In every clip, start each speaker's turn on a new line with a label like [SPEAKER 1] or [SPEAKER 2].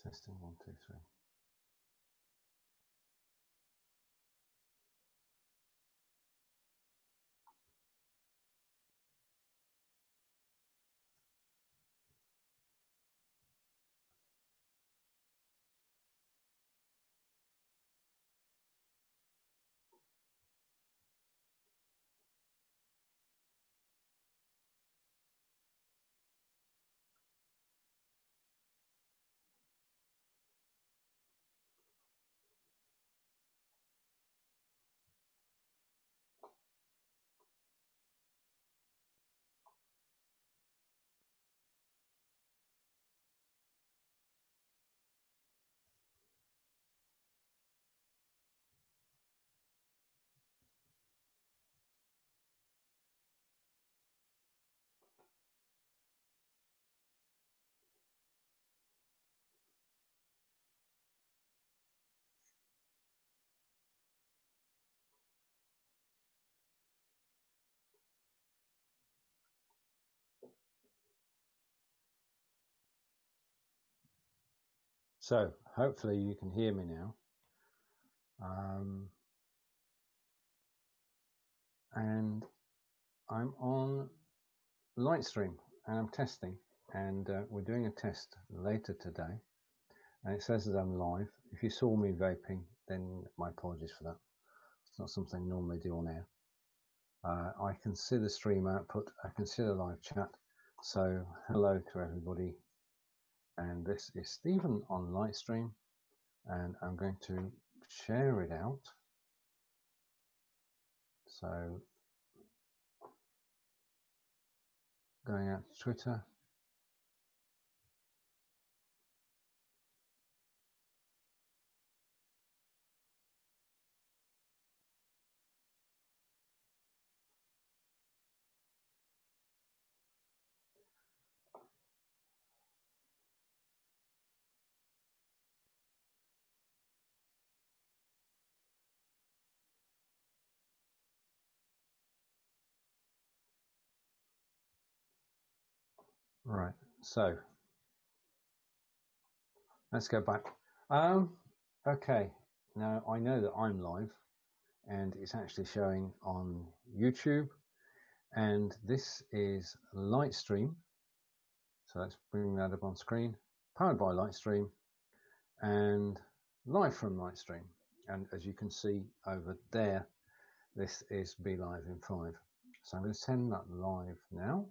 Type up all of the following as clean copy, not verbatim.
[SPEAKER 1] Testing 1, 2, 3. So hopefully you can hear me now. And I'm on LightStream and I'm testing, and we're doing a test later today, and it says that I'm live. If you saw me vaping, then my apologies for that. It's not something I normally do on air. I can see the stream output, I can see the live chat. So hello to everybody, and this is Stephen on LightStream, and I'm going to share it out. So going out to Twitter. Right, so let's go back. Okay, now I know that I'm live and it's actually showing on YouTube, and this is LightStream. So let's bring that up on screen. Powered by LightStream and live from LightStream. And as you can see over there, this is Be Live in 5. So I'm going to send that live now.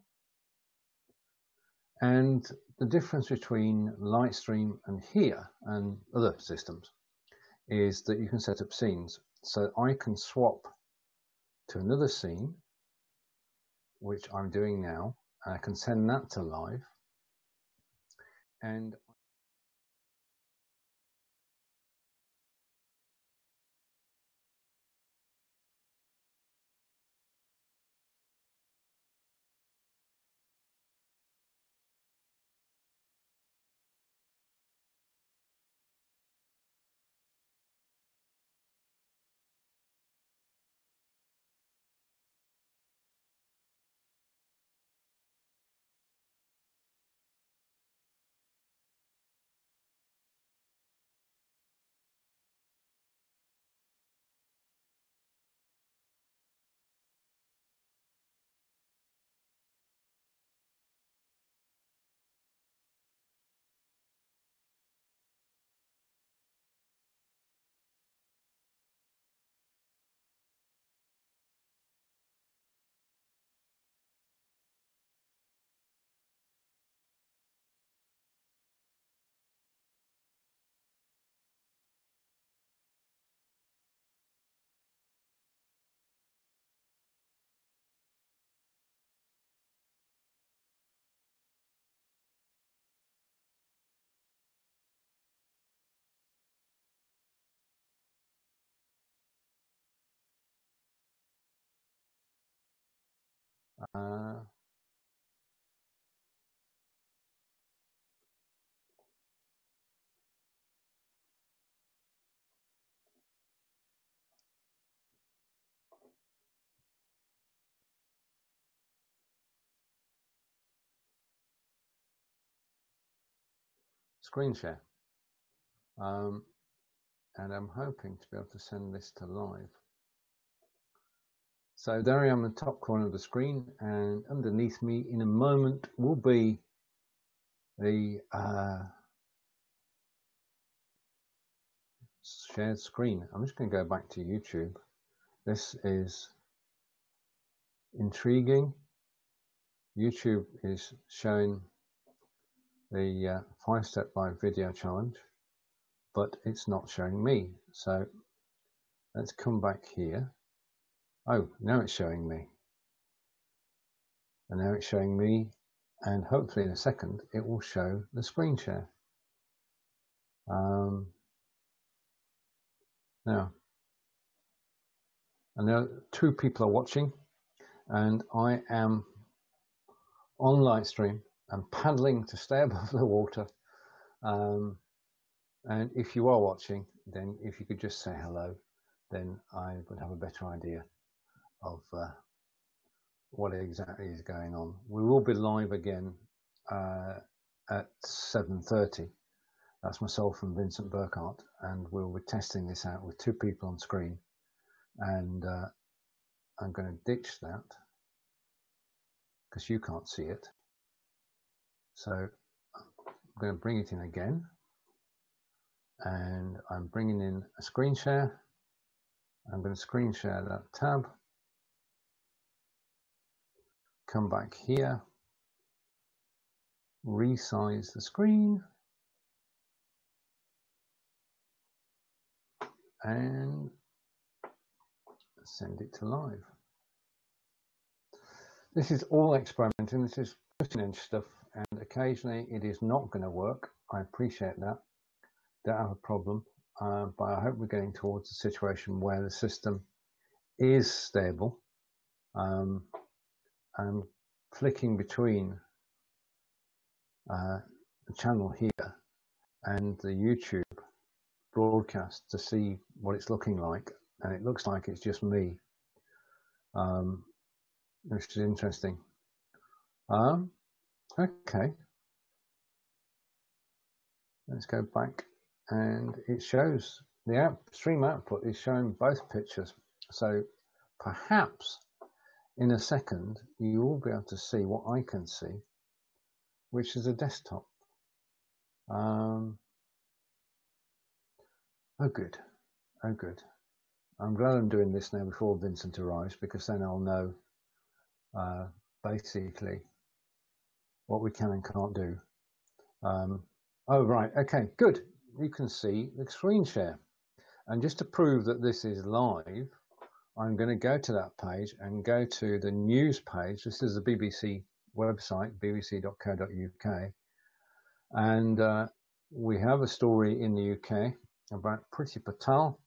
[SPEAKER 1] And the difference between LightStream and here and other systems is that you can set up scenes. So I can swap to another scene, which I'm doing now, and I can send that to live. And screen share. and I'm hoping to be able to send this to live. So there I am in the top corner of the screen, and underneath me in a moment will be the shared screen. I'm just going to go back to YouTube. This is intriguing. YouTube is showing the 5-step live video challenge, but it's not showing me. So let's come back here. Oh, now it's showing me. And now it's showing me, and hopefully in a second it will show the screen share. Now, and now 2 people are watching, and I am on LightStream. I'm paddling to stay above the water. And if you are watching, then if you could just say hello, then I would have a better idea of what exactly is going on. We will be live again at 7:30. That's myself and Vincent Burkhardt, and we'll be testing this out with 2 people on screen. And I'm going to ditch that because you can't see it. So I'm going to bring it in again, and I'm bringing in a screen share. I'm going to screen share that tab. Come back here, resize the screen, and send it to live. This is all experimenting. This is cutting edge stuff, and occasionally it is not going to work. I appreciate that. Don't have a problem, but I hope we're getting towards a situation where the system is stable. I'm flicking between the channel here and the YouTube broadcast to see what it's looking like, and it looks like it's just me, which is interesting. Okay, let's go back, and it shows the stream output is showing both pictures. So perhaps in a second you will be able to see what I can see, which is a desktop. Oh good, oh good. I'm glad I'm doing this now before Vincent arrives, because then I'll know basically what we can and can't do. Oh right, okay, good. You can see the screen share, and just to prove that this is live, I'm going to go to that page and go to the news page. This is the BBC website, bbc.co.uk, and we have a story in the UK about Priti Patel,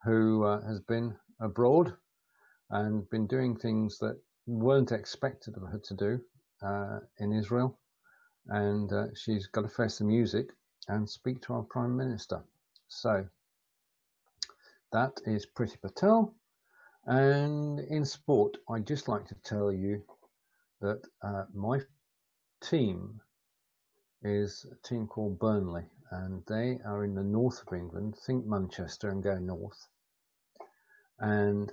[SPEAKER 1] who has been abroad and been doing things that weren't expected of her to do in Israel, and she's got to face the music and speak to our Prime Minister. So that is Priti Patel. And in sport, I'd just like to tell you that my team is a team called Burnley, and they are in the north of England. Think Manchester and go north. And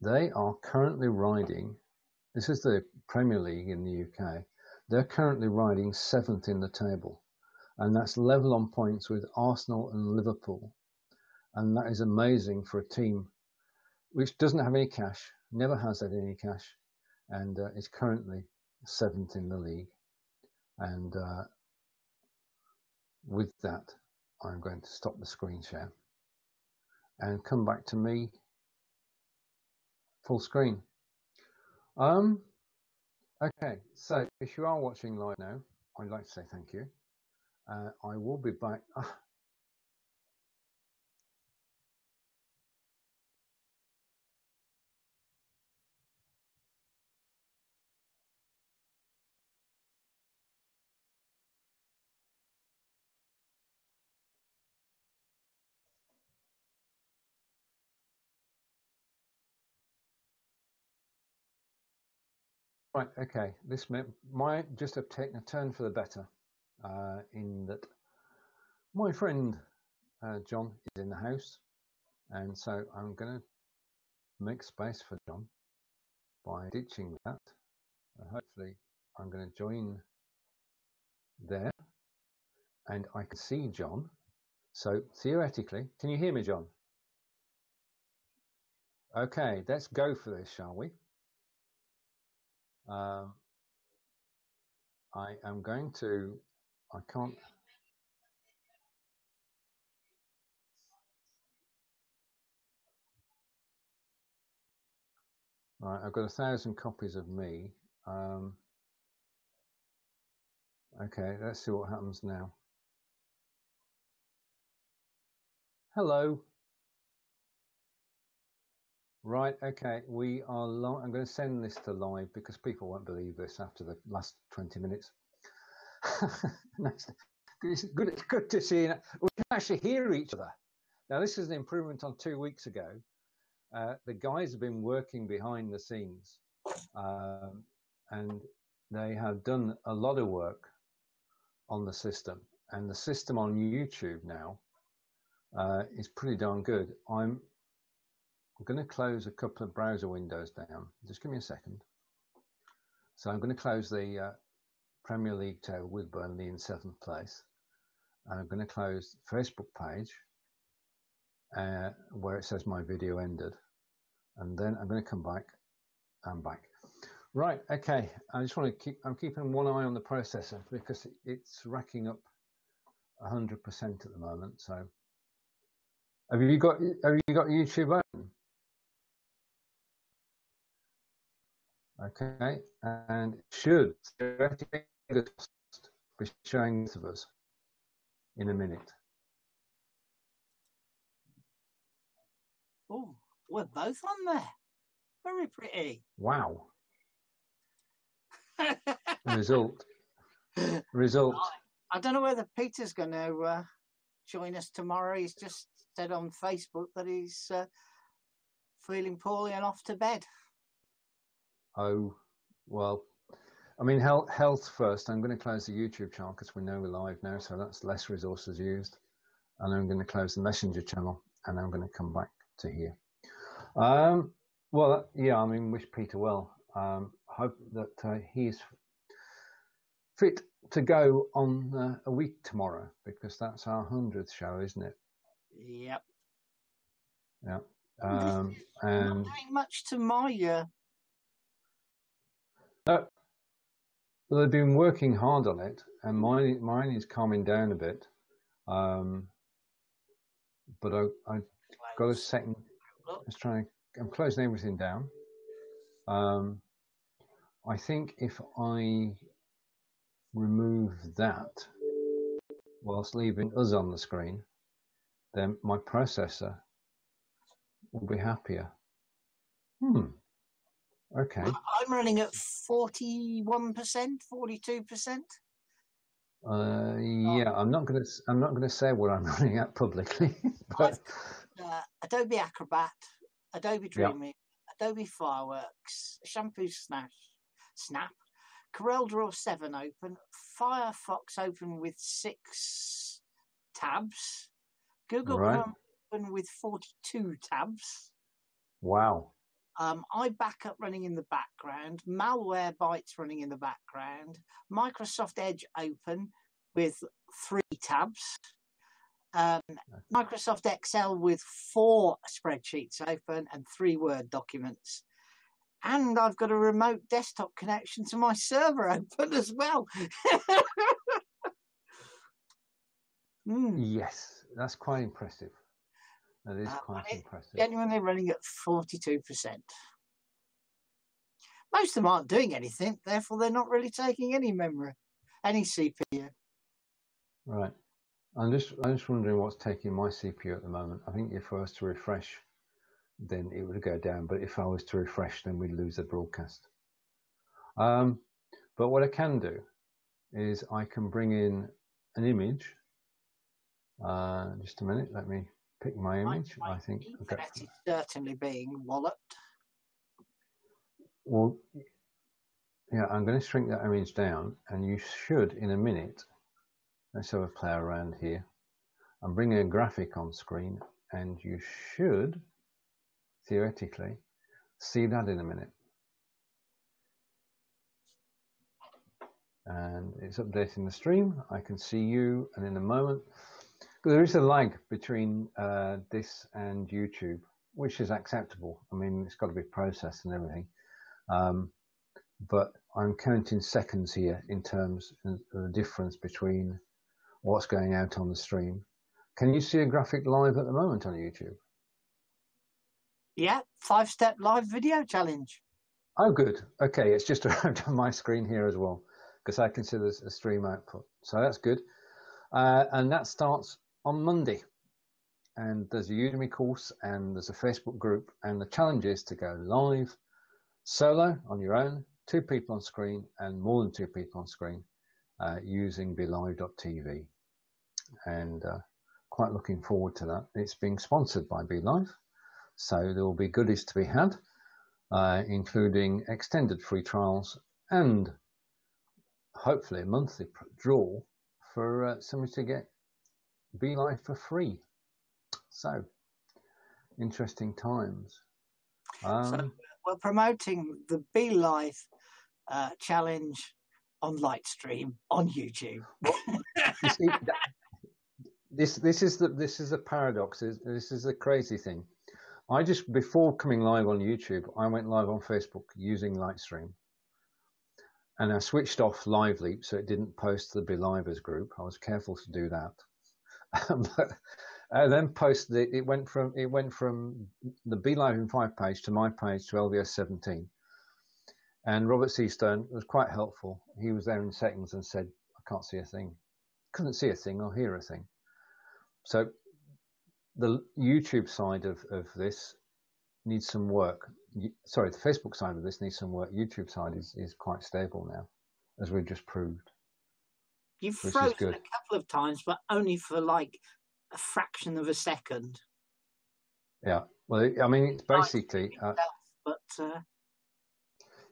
[SPEAKER 1] they are currently riding, this is the Premier League in the UK, they're currently riding 7th in the table, and that's level on points with Arsenal and Liverpool. And that is amazing for a team which doesn't have any cash, never has had any cash, and is currently 7th in the league. And with that, I'm going to stop the screen share and come back to me full screen. Okay, so if you are watching live now, I'd like to say thank you. I will be back. Right, okay, this might just have taken a turn for the better, in that My friend John is in the house, and so I'm going to make space for John by ditching that. Hopefully I'm going to join there, and I can see John. So theoretically, can you hear me, John? Okay, let's go for this, shall we? I am going to, I can't. Right, I've got 1,000 copies of me. Okay, let's see what happens now. Hello. Right, okay, we are live. I'm going to send this to live because people won't believe this after the last 20 minutes. It's good to see you. We can actually hear each other. Now, this is an improvement on 2 weeks ago. The guys have been working behind the scenes, and they have done a lot of work on the system. And the system on YouTube now is pretty darn good. I'm going to close a couple of browser windows down. Just give me a second. So I'm going to close the Premier League table with Burnley in 7th place. And I'm going to close the Facebook page where it says my video ended. And then I'm going to come back. I'm back. Right, okay. I just want to I'm keeping one eye on the processor because it's racking up 100% at the moment. So have you got YouTube open? Okay, and it should theoretically be showing both of us in a minute.
[SPEAKER 2] Oh, we're both on there. Very pretty.
[SPEAKER 1] Wow. Result.
[SPEAKER 2] I don't know whether Peter's going to join us tomorrow. He's just said on Facebook that he's feeling poorly and off to bed.
[SPEAKER 1] Oh, well, I mean, health first. I'm going to close the YouTube channel because we know we're live now, so that's less resources used. And I'm going to close the Messenger channel, and I'm going to come back to here. Well, yeah, I mean, wish Peter well. Hope that he's fit to go on a week tomorrow because that's our 100th show, isn't it?
[SPEAKER 2] Yep.
[SPEAKER 1] Yeah.
[SPEAKER 2] And not doing much to my
[SPEAKER 1] well, they've been working hard on it, and mine is calming down a bit. But I got a second. I'm closing everything down. I think if I remove that whilst leaving us on the screen, then my processor will be happier. Okay.
[SPEAKER 2] I'm running at 41%, 42%.
[SPEAKER 1] Yeah, I'm not gonna say what I'm running at publicly. But
[SPEAKER 2] Adobe Acrobat, Adobe Dreamweaver, Adobe Fireworks, Shampoo Snap, CorelDRAW 7 open, Firefox open with 6 tabs, Google Chrome open with 42 tabs.
[SPEAKER 1] Wow.
[SPEAKER 2] iBackup running in the background, Malwarebytes running in the background, Microsoft Edge open with 3 tabs, Microsoft Excel with 4 spreadsheets open and 3 Word documents. And I've got a remote desktop connection to my server open as well.
[SPEAKER 1] Yes, that's quite impressive. That is quite impressive.
[SPEAKER 2] Genuinely running at 42%. Most of them aren't doing anything, therefore they're not really taking any memory, any CPU.
[SPEAKER 1] Right. I'm just wondering what's taking my CPU at the moment. I think if I was to refresh, then it would go down. But if I was to refresh, then we'd lose the broadcast. But what I can do is I can bring in an image. Just a minute. Let me pick my image. I think
[SPEAKER 2] internet is certainly being walloped.
[SPEAKER 1] Well, yeah, I'm going to shrink that image down, and you should, in a minute, let's have a play around here. I'm bringing a graphic on screen, and you should theoretically see that in a minute. And it's updating the stream. I can see you, and in a moment, there is a lag between this and YouTube, which is acceptable. I mean, it's got to be processed and everything. But I'm counting seconds here in terms of the difference between what's going out on the stream. Can you see a graphic live at the moment on YouTube?
[SPEAKER 2] Yeah, 5-step live video challenge.
[SPEAKER 1] Oh, good. Okay, it's just arrived on my screen here as well, because I can see there's a stream output. So that's good. And that starts on Monday. And there's a Udemy course, and there's a Facebook group, and the challenge is to go live solo on your own, 2 people on screen, and more than 2 people on screen using BeLive.tv. And quite looking forward to that. It's being sponsored by BeLive, so there will be goodies to be had, including extended free trials and hopefully a monthly draw for somebody to get BeLive for free. So, interesting times.
[SPEAKER 2] So we're promoting the BeLive challenge on LightStream on YouTube.
[SPEAKER 1] You see, this is the paradox. This is the crazy thing. I just, before coming live on YouTube, I went live on Facebook using LightStream, and I switched off Live Leap so it didn't post to the BeLivers group. I was careful to do that. But I then posted it. It went from the BeLive in 5 page to my page to LVS 17. And Robert Seastone was quite helpful. He was there in seconds and said, "I can't see a thing. Couldn't see a thing or hear a thing." So the YouTube side of this needs some work. Sorry, the Facebook side of this needs some work. YouTube side is quite stable now, as we just proved.
[SPEAKER 2] You've frozen a couple of times, but only for like a fraction of a second.
[SPEAKER 1] Yeah, well, I mean, it's basically.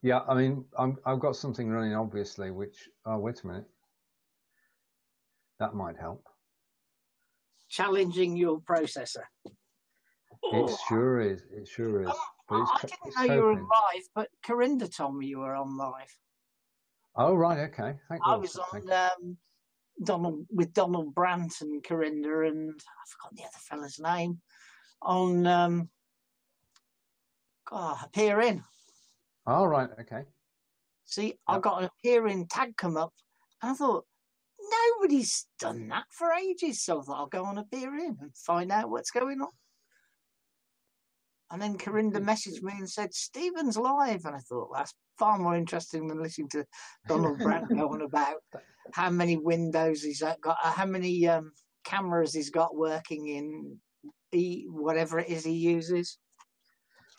[SPEAKER 1] Yeah, I mean, I've got something running, obviously, which. Oh, wait a minute. That might help.
[SPEAKER 2] Challenging your processor.
[SPEAKER 1] It sure is. It sure is.
[SPEAKER 2] I didn't know you were live, but Corinda told me you were on live.
[SPEAKER 1] Oh, right. Okay.
[SPEAKER 2] I was on with Donald Brandt and Corinda, and I forgot the other fella's name, on Appear In.
[SPEAKER 1] Oh, right. Okay.
[SPEAKER 2] See, yep. I got an Appear In tag come up, and I thought, nobody's done that for ages, so I thought I'll go on Appear In and find out what's going on. And then Corinda messaged me and said, "Stephen's live." And I thought, that's far more interesting than listening to Donald Brandt go on about how many windows he's got, how many cameras he's got working in whatever it is he uses.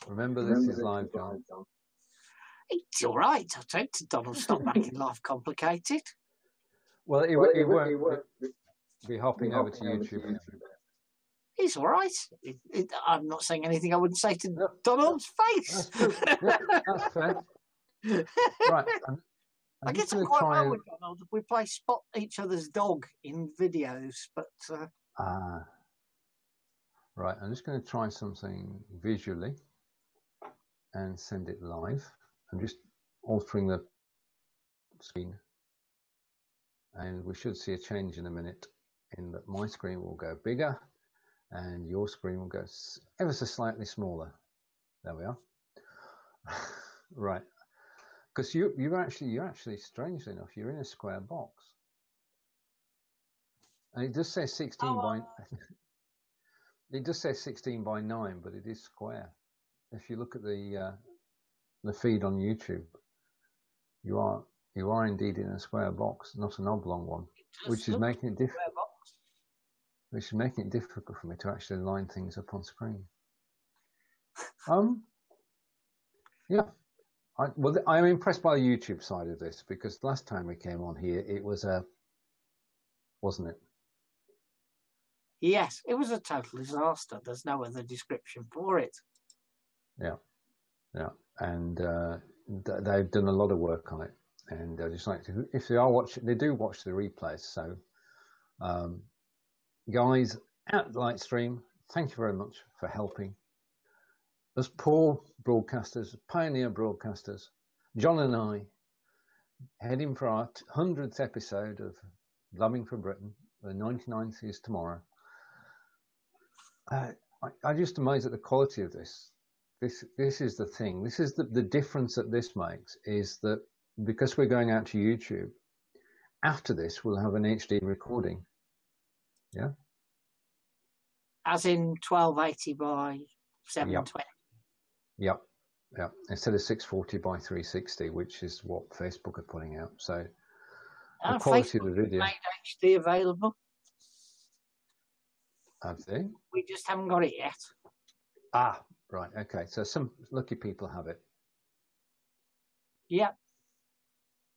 [SPEAKER 1] Remember, this is live, John.
[SPEAKER 2] It's all right. I'll take to Donald. Stop making life complicated.
[SPEAKER 1] Well, he won't be hopping over to YouTube.
[SPEAKER 2] He's all right. I'm not saying anything I wouldn't say to Donald's face.
[SPEAKER 1] That's fair. Right.
[SPEAKER 2] I get on quite well with Donald. We play spot each other's dog in videos, but...
[SPEAKER 1] Right, I'm just going to try something visually and send it live. I'm just altering the screen. And we should see a change in a minute in that my screen will go bigger and your screen will go ever so slightly smaller. There we are. Right. Because you're actually, strangely enough, you're in a square box. And it does say 16 by... It does say 16 by 9, but it is square. If you look at the feed on YouTube, you are indeed in a square box, not an oblong one, which is making it difficult. Which is making it difficult for me to actually line things up on screen. Yeah. I'm impressed by the YouTube side of this, because last time we came on here, it was wasn't it?
[SPEAKER 2] Yes, it was a total disaster. There's no other description for it.
[SPEAKER 1] Yeah, yeah, and they've done a lot of work on it, and just like if they are watching, they do watch the replays. So guys at LightStream, thank you very much for helping us poor broadcasters, pioneer broadcasters, John and I, heading for our 100th episode of Loving for Britain. The 99th is tomorrow. I'm just amazed at the quality of this. This is the thing. This is the difference that this makes, is that because we're going out to YouTube, after this we'll have an HD recording. Yeah.
[SPEAKER 2] As in 1280 by 720.
[SPEAKER 1] Yep. Yeah. Instead of 640 by 360, which is what Facebook are putting out. So the quality
[SPEAKER 2] Facebook
[SPEAKER 1] of the video.
[SPEAKER 2] made HD available.
[SPEAKER 1] Have they?
[SPEAKER 2] We just haven't got it yet.
[SPEAKER 1] Ah, right. Okay. So some lucky people have it.
[SPEAKER 2] Yep.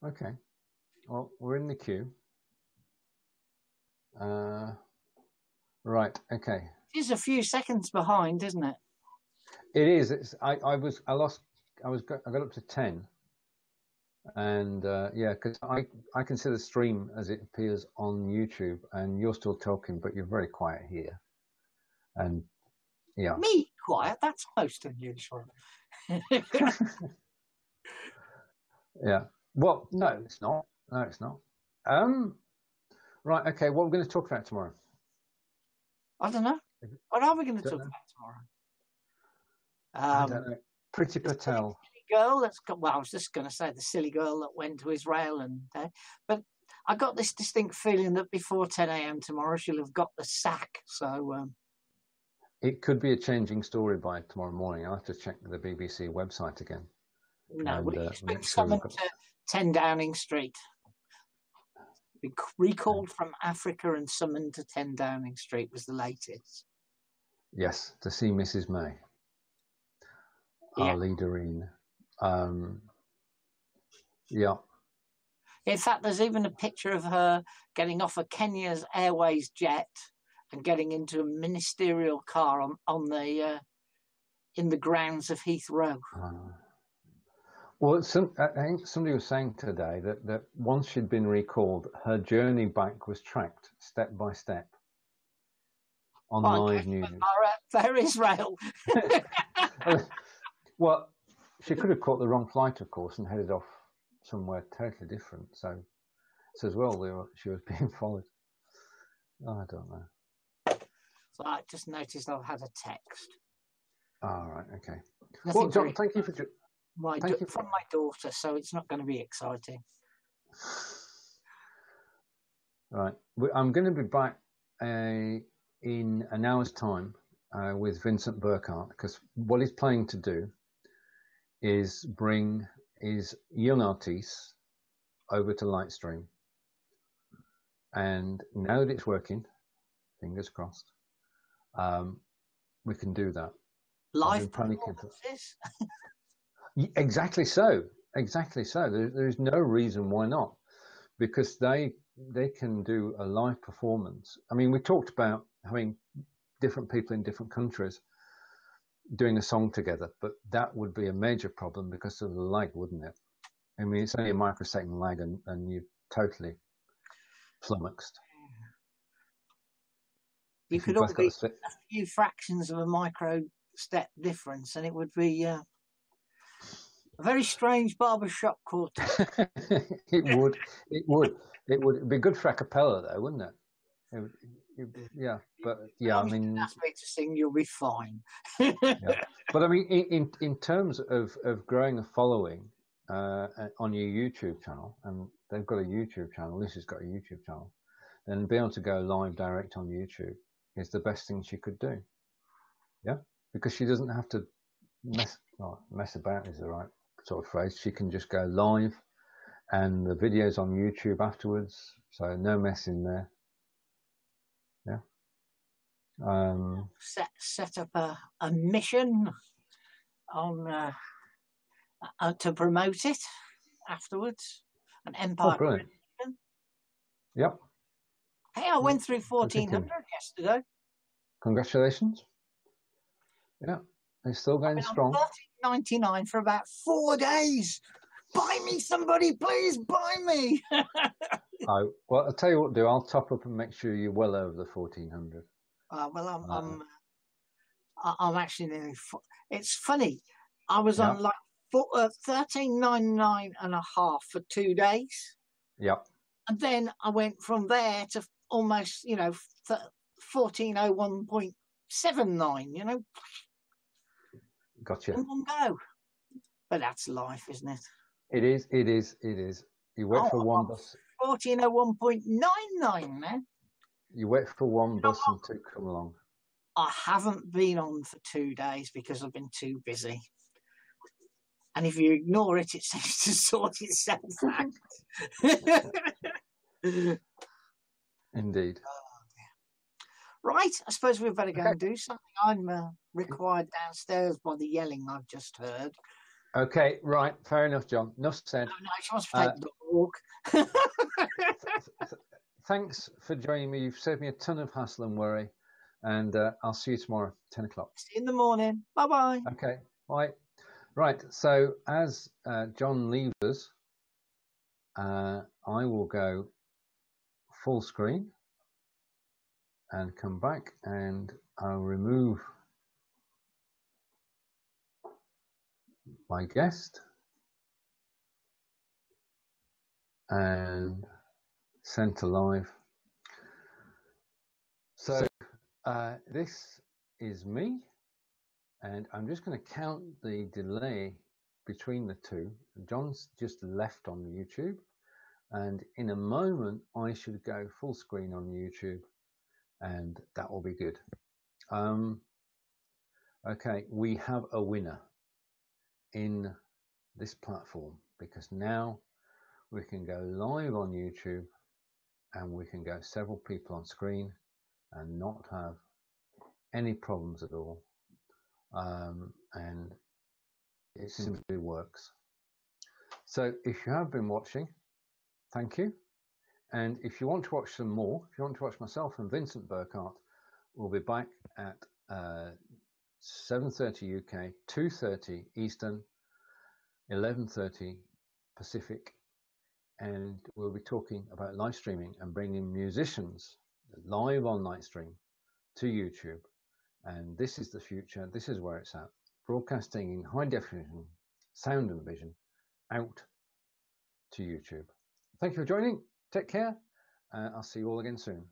[SPEAKER 1] Okay. Well, we're in the queue. Right. Okay.
[SPEAKER 2] It is a few seconds behind, isn't it?
[SPEAKER 1] It is. I got up to 10, and yeah, because I can see the stream as it appears on YouTube, and you're still talking, but you're very quiet here, and yeah.
[SPEAKER 2] Me quiet? That's most unusual.
[SPEAKER 1] Yeah. Well, no, it's not. No, it's not. Right. Okay. What we're going to talk about tomorrow?
[SPEAKER 2] I don't know. What are we going to talk about tomorrow?
[SPEAKER 1] I don't know. Priti Patel.
[SPEAKER 2] Girl that's got, well, I was just going to say the silly girl that went to Israel, and but I got this distinct feeling that before 10 a.m. tomorrow she'll have got the sack. So
[SPEAKER 1] it could be a changing story by tomorrow morning. I'll have to check the BBC website again.
[SPEAKER 2] No, we've been summoned to 10 Downing Street. Been recalled from Africa and summoned to 10 Downing Street was the latest.
[SPEAKER 1] Yes, to see Mrs. May, our leader in. Yeah.
[SPEAKER 2] In fact, there's even a picture of her getting off a Kenya's Airways jet and getting into a ministerial car on the in the grounds of Heathrow.
[SPEAKER 1] Well, I think somebody was saying today that once she'd been recalled, her journey back was tracked step by step on live news.
[SPEAKER 2] For Israel.
[SPEAKER 1] Well, she could have caught the wrong flight, of course, and headed off somewhere totally different. So as well, she was being followed. Oh, I don't know.
[SPEAKER 2] So I just noticed I've had a text.
[SPEAKER 1] All right, okay.
[SPEAKER 2] Nothing
[SPEAKER 1] well, John, thank you for...
[SPEAKER 2] from my daughter, so it's not going to be exciting.
[SPEAKER 1] Right. I'm going to be back in an hour's time with Vincent Burkhardt, because what he's planning to do is bring his young artists over to LightStream. And now that it's working, fingers crossed, we can do that.
[SPEAKER 2] Live performances?
[SPEAKER 1] Exactly so. Exactly so. There's no reason why not, because they can do a live performance. I mean, we talked about having different people in different countries doing a song together, but that would be a major problem because of the lag, wouldn't it? I mean, it's only a microsecond lag, and you're totally flummoxed.
[SPEAKER 2] You could all be a few fractions of a micro step difference, and it would be a very strange barbershop quartet.
[SPEAKER 1] It would be good for a cappella, though, wouldn't it? Yeah, but yeah, I mean,
[SPEAKER 2] ask me to sing, you'll be fine.
[SPEAKER 1] Yeah. But I mean, in terms of growing a following on your YouTube channel, and they've got a YouTube channel, Lucy's got a YouTube channel, then be able to go live direct on YouTube is the best thing she could do. Yeah, because she doesn't have to mess about is the right sort of phrase. She can just go live, and the video's on YouTube afterwards, so no mess in there. Yeah.
[SPEAKER 2] Set up a mission on to promote it afterwards. An empire.
[SPEAKER 1] Oh, brilliant. Yep.
[SPEAKER 2] Hey, I went through 1400 yesterday.
[SPEAKER 1] Congratulations. Yeah, they're still going strong.
[SPEAKER 2] 13.99 for about 4 days. Buy me, somebody, please buy me.
[SPEAKER 1] Well, I'll tell you what, do I'll top up and make sure you're well over the 1400.
[SPEAKER 2] Well, I'm actually nearly. It's funny. I was
[SPEAKER 1] Yeah.
[SPEAKER 2] on like $13.99 and a half for 2 days,
[SPEAKER 1] Yep.
[SPEAKER 2] and then I went from there to almost 1401.79.
[SPEAKER 1] Gotcha.
[SPEAKER 2] In one go. But that's life, isn't it?
[SPEAKER 1] It is. It is. It is. You wait for one bus.
[SPEAKER 2] 1401.99 now.
[SPEAKER 1] You wait for one bus and two come along.
[SPEAKER 2] I haven't been on for 2 days because I've been too busy. And if you ignore it, it seems to sort itself out.
[SPEAKER 1] Indeed.
[SPEAKER 2] Right, I suppose we better go and do something. I'm required downstairs by the yelling I've just heard.
[SPEAKER 1] Okay, right, fair enough, John. Enough said.
[SPEAKER 2] No, she wants to take the walk.
[SPEAKER 1] Thanks for joining me. You've saved me a ton of hassle and worry. And I'll see you tomorrow, 10 o'clock.
[SPEAKER 2] See you in the morning. Bye-bye.
[SPEAKER 1] Okay, bye. Right, so as John leaves us, I will go full screen and come back, and I'll remove my guest and center live. So this is me, and I'm just going to count the delay between the two. John's just left on YouTube, and in a moment I should go full screen on YouTube, and that will be good. Okay, we have a winner in this platform, because now we can go live on YouTube and we can go several people on screen and not have any problems at all. And it simply works. So if you have been watching, thank you. And if you want to watch some more, if you want to watch myself and Vincent Burkhardt, we'll be back at 7:30 UK, 2:30 Eastern, 11:30 Pacific, and we'll be talking about live streaming and bringing musicians live on LightStream to YouTube. And this is the future. This is where it's at. Broadcasting in high definition, sound and vision, out to YouTube. Thank you for joining. Take care. I'll see you all again soon.